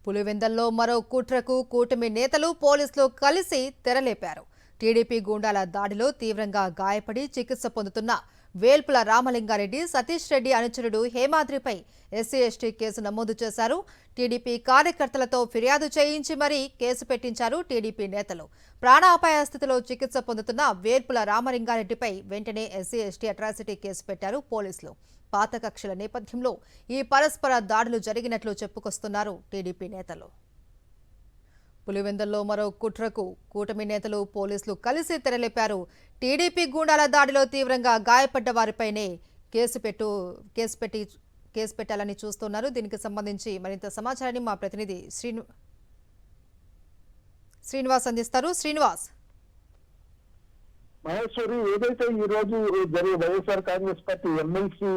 పులివెందల్లో మరో కుట్రకు కూటమి నేతలు పోలీసులు కలిసి తెరలేపారు. టీడీపీ గూండాల దాడిలో తీవ్రంగా గాయపడి చికిత్స పొందుతున్న వేల్పుల రామలింగారెడ్డి, సతీష్ రెడ్డి అనుచరుడు హేమాద్రిపై ఎస్సీ ఎస్టీ కేసు నమోదు చేశారు. టీడీపీ కార్యకర్తలతో ఫిర్యాదు చేయించి మరీ కేసు పెట్టించారు టీడీపీ నేతలు. ప్రాణాపాయ స్థితిలో చికిత్స పొందుతున్న వేల్పుల రామలింగారెడ్డిపై వెంటనే ఎస్సీ ఎస్టీ అట్రాసిటీ కేసు పెట్టారు పోలీసులు. పాత కక్షల నేపథ్యంలో ఈ పరస్పర దాడులు జరిగినట్లు చెప్పుకొస్తున్నారు టీడీపీ నేతలు. పులివెందల్లో మరో కుట్రకు కూటమి నేతలు పోలీసులు కలిసి తెరలేపారు. టీడీపీ గూండాల దాడిలో తీవ్రంగా గాయపడ్డ వారిపైనే కేసు పెట్టాలని చూస్తున్నారు. దీనికి సంబంధించి మరింత సమాచారాన్ని మా ప్రతినిధి శ్రీనివాస్ అందిస్తారు. శ్రీనివాస్, మహేశ్వరి, ఏదైతే ఈ రోజు జరిగే వైఎస్ఆర్ కాంగ్రెస్ పార్టీ ఎమ్మెల్సీ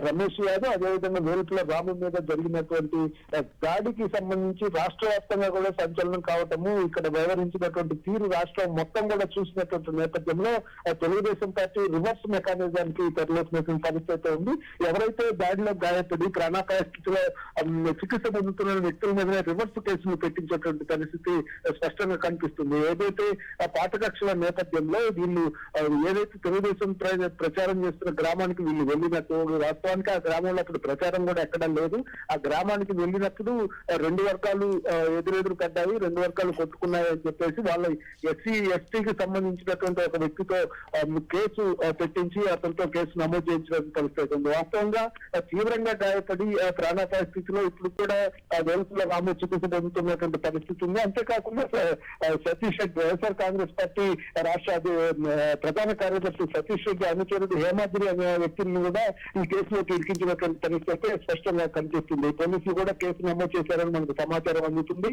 రమేష్ యాదవ్, అదేవిధంగా వేల్పుల రాము మీద జరిగినటువంటి దాడికి సంబంధించి రాష్ట్ర వ్యాప్తంగా కూడా సంచలనం కావటము, ఇక్కడ వ్యవహరించినటువంటి తీరు రాష్ట్రం మొత్తం కూడా చూసినటువంటి నేపథ్యంలో తెలుగుదేశం పార్టీ రివర్స్ మెకానిజానికి తెరలేసినటువంటి పరిస్థితి ఉంది. ఎవరైతే దాడిలో గాయపడి ప్రాణాపాయ స్థితిలో చికిత్స పొందుతున్న వ్యక్తుల మీద రివర్స్ కేసులు పెట్టించేటువంటి పరిస్థితి స్పష్టంగా కనిపిస్తుంది. ఏదైతే పాత కక్షల నేపథ్యంలో వీళ్ళు ఏదైతే తెలుగుదేశం ప్రచారం చేస్తున్న గ్రామానికి వీళ్ళు వెళ్ళినట్టు, వాస్తవానికి ఆ గ్రామంలో అప్పుడు ప్రచారం కూడా ఎక్కడా లేదు. ఆ గ్రామానికి వెళ్ళినప్పుడు రెండు వర్గాలు ఎదురెదురు పడ్డాయి, రెండు వర్గాలు కొట్టుకున్నాయని చెప్పేసి వాళ్ళ ఎస్సీ ఎస్టీకి సంబంధించినటువంటి ఒక వ్యక్తితో కేసు పెట్టించి అతనితో కేసు నమోదు చేయించిన పరిస్థితి ఉంది. వాస్తవంగా తీవ్రంగా గాయపడి ప్రాణాపాయ స్థితిలో ఇప్పుడు కూడా వేల్పుల రాము చికిత్స పొందుతున్నటువంటి పరిస్థితి ఉంది. అంతేకాకుండా సతీష్ రెడ్డి, వైఎస్ఆర్ కాంగ్రెస్ పార్టీ రాష్ట్ర ప్రధాన కార్యదర్శి సతీష్ రెడ్డి అనుచరుడు హేమాద్రి అనే వ్యక్తులను కూడా ఈ కేసులోకి ఇరికించినటువంటి పరిస్థితి స్పష్టంగా కనిపిస్తుంది. పోలీసులు కూడా కేసు నమోదు చేశారని మనకు సమాచారం అందుతుంది.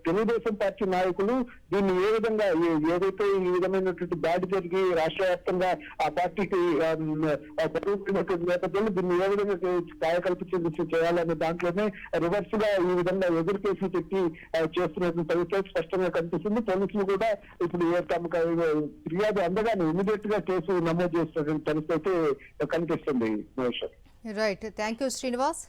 తెలుగుదేశం పార్టీ నాయకులు దీన్ని ఏ విధంగా, ఏదైతే ఈ విధమైనటువంటి దాడి జరిగి రాష్ట్ర వ్యాప్తంగా ఆ పార్టీకి జరుగుతున్నటువంటి నేపథ్యంలో దీన్ని ఏ విధంగా కాయకల్పించి చేయాలనే దాంట్లోనే రివర్స్ గా ఈ విధంగా ఎదురు కేసులు పెట్టి చేస్తున్నటువంటి పరిస్థితి స్పష్టంగా కనిపిస్తుంది. పోలీసులు కూడా ఇప్పుడు తమకు ఫిర్యాదు అందగానే ఇమీడియట్ గా కేసు నమోదు చేస్తున్నటువంటి పరిస్థితి కనిపిస్తుంది. Right, thank you Srinivas.